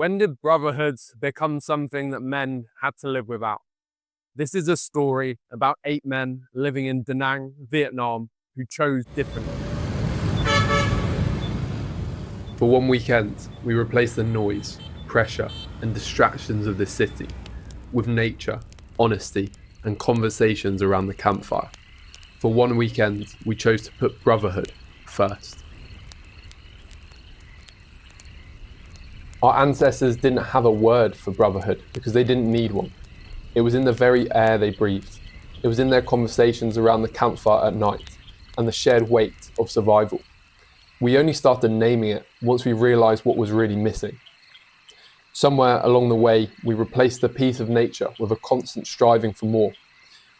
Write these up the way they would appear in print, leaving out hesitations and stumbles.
When did brotherhoods become something that men had to live without? This is a story about 8 men living in Da Nang, Vietnam, who chose differently. For one weekend, we replaced the noise, pressure, and distractions of the city with nature, honesty, and conversations around the campfire. For one weekend, we chose to put brotherhood first. Our ancestors didn't have a word for brotherhood because they didn't need one. It was in the very air they breathed. It was in their conversations around the campfire at night and the shared weight of survival. We only started naming it once we realised what was really missing. Somewhere along the way, we replaced the peace of nature with a constant striving for more.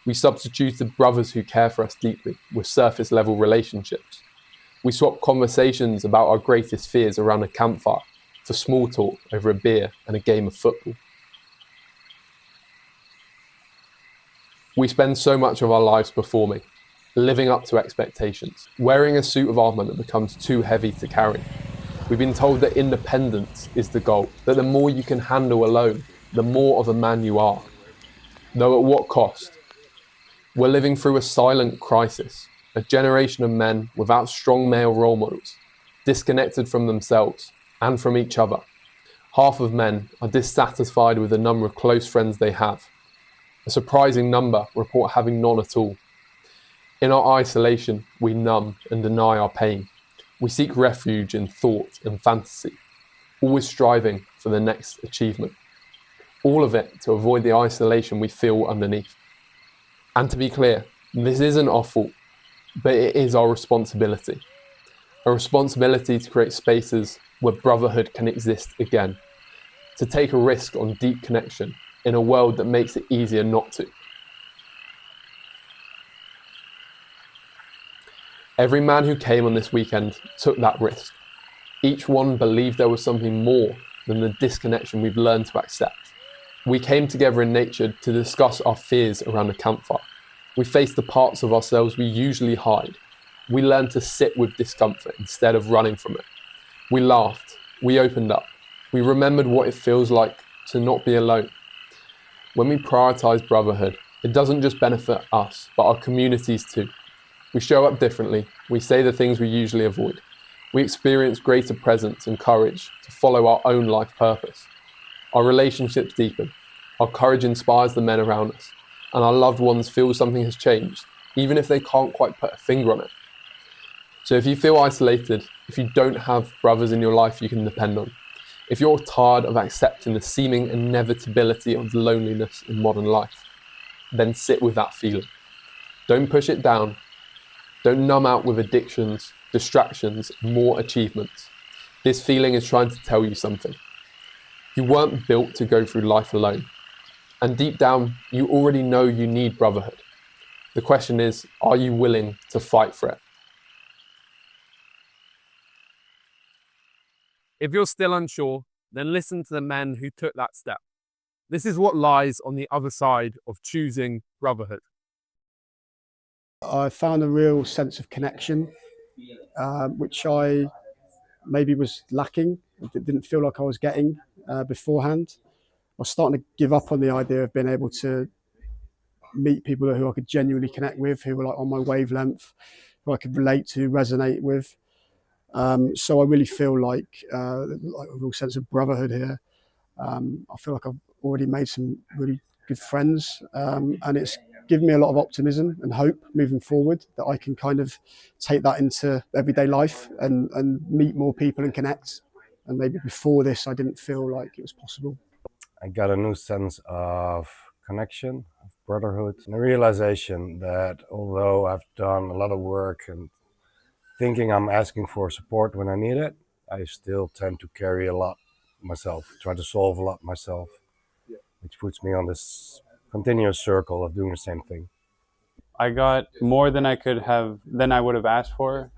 We substituted brothers who care for us deeply with surface level relationships. We swapped conversations about our greatest fears around a campfire for small talk over a beer and a game of football. We spend so much of our lives performing, living up to expectations, wearing a suit of armour that becomes too heavy to carry. We've been told that independence is the goal, that the more you can handle alone, the more of a man you are. Though at what cost? We're living through a silent crisis, a generation of men without strong male role models, disconnected from themselves and from each other. Half of men are dissatisfied with the number of close friends they have. A surprising number report having none at all. In our isolation, we numb and deny our pain. We seek refuge in thought and fantasy, always striving for the next achievement. All of it to avoid the isolation we feel underneath. And to be clear, this isn't our fault, but it is our responsibility. A responsibility to create spaces where brotherhood can exist again, to take a risk on deep connection in a world that makes it easier not to. Every man who came on this weekend took that risk. Each one believed there was something more than the disconnection we've learned to accept. We came together in nature to discuss our fears around a campfire. We faced the parts of ourselves we usually hide. We learned to sit with discomfort instead of running from it. We laughed, we opened up, we remembered what it feels like to not be alone. When we prioritize brotherhood, it doesn't just benefit us, but our communities too. We show up differently, we say the things we usually avoid. We experience greater presence and courage to follow our own life purpose. Our relationships deepen, our courage inspires the men around us, and our loved ones feel something has changed, even if they can't quite put a finger on it. So if you feel isolated, if you don't have brothers in your life you can depend on, if you're tired of accepting the seeming inevitability of loneliness in modern life, then sit with that feeling. Don't push it down. Don't numb out with addictions, distractions, more achievements. This feeling is trying to tell you something. You weren't built to go through life alone. And deep down, you already know you need brotherhood. The question is, are you willing to fight for it? If you're still unsure, then listen to the men who took that step. This is what lies on the other side of choosing brotherhood. I found a real sense of connection, which I maybe was lacking. It didn't feel like I was getting beforehand. I was starting to give up on the idea of being able to meet people who I could genuinely connect with, who were like on my wavelength, who I could relate to, resonate with. So I really feel like a real sense of brotherhood here. I feel like I've already made some really good friends, and it's given me a lot of optimism and hope moving forward that I can kind of take that into everyday life and meet more people and connect. And maybe before this, I didn't feel like it was possible. I got a new sense of connection, of brotherhood, and a realization that although I've done a lot of work and thinking I'm asking for support when I need it, I still tend to carry a lot myself, try to solve a lot myself, which puts me on this continuous circle of doing the same thing. I got more than I would have asked for.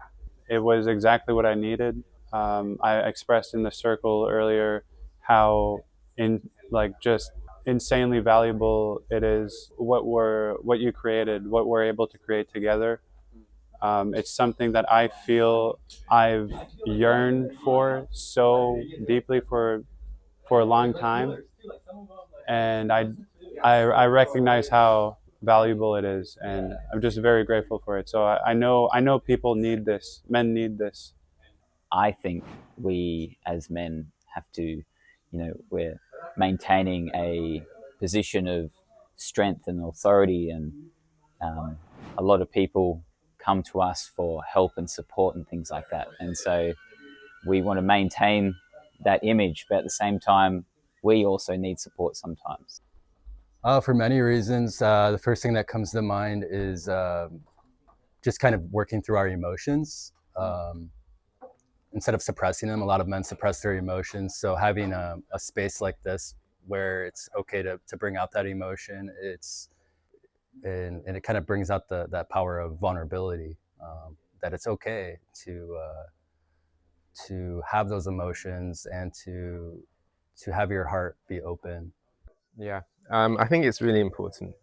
It was exactly what I needed. I expressed in the circle earlier how just insanely valuable it is what you created, what we're able to create together. It's something that I feel I've yearned for so deeply for for a long time, and I recognize how valuable it is, and I'm just very grateful for it. So I know people need this. Men need this. I think we as men have to, we're maintaining a position of strength and authority, and a lot of people come to us for help and support and things like that. And so we want to maintain that image, but at the same time, we also need support sometimes. For many reasons. The first thing that comes to mind is just kind of working through our emotions. Instead of suppressing them, a lot of men suppress their emotions. So having a space like this where it's okay to bring out that emotion, and it kind of brings out that power of vulnerability, that it's okay to have those emotions and to have your heart be open. Yeah, I think it's really important.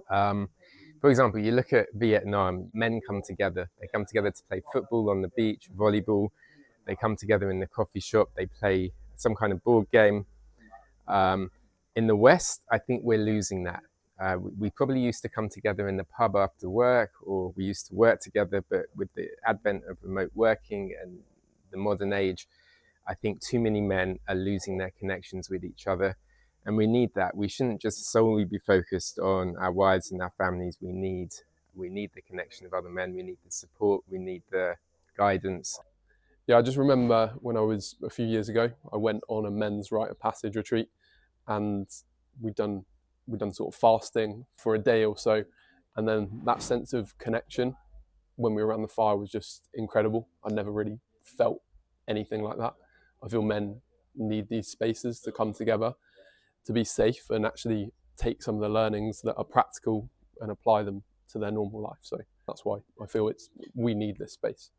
For example, you look at Vietnam, men come together. They come together to play football on the beach, volleyball. They come together in the coffee shop. They play some kind of board game. In the West, I think we're losing that. We probably used to come together in the pub after work, or we used to work together, but with the advent of remote working and the modern age, I think too many men are losing their connections with each other. And we need that. We shouldn't just solely be focused on our wives and our families. We need the connection of other men. We need the support. We need the guidance. Yeah, I just remember when I was a few years ago, I went on a men's rite of passage retreat, and we'd done sort of fasting for a day or so, and then that sense of connection when we were around the fire was just incredible. I never really felt anything like that. I feel men need these spaces to come together, to be safe and actually take some of the learnings that are practical and apply them to their normal life. So that's why I feel we need this space.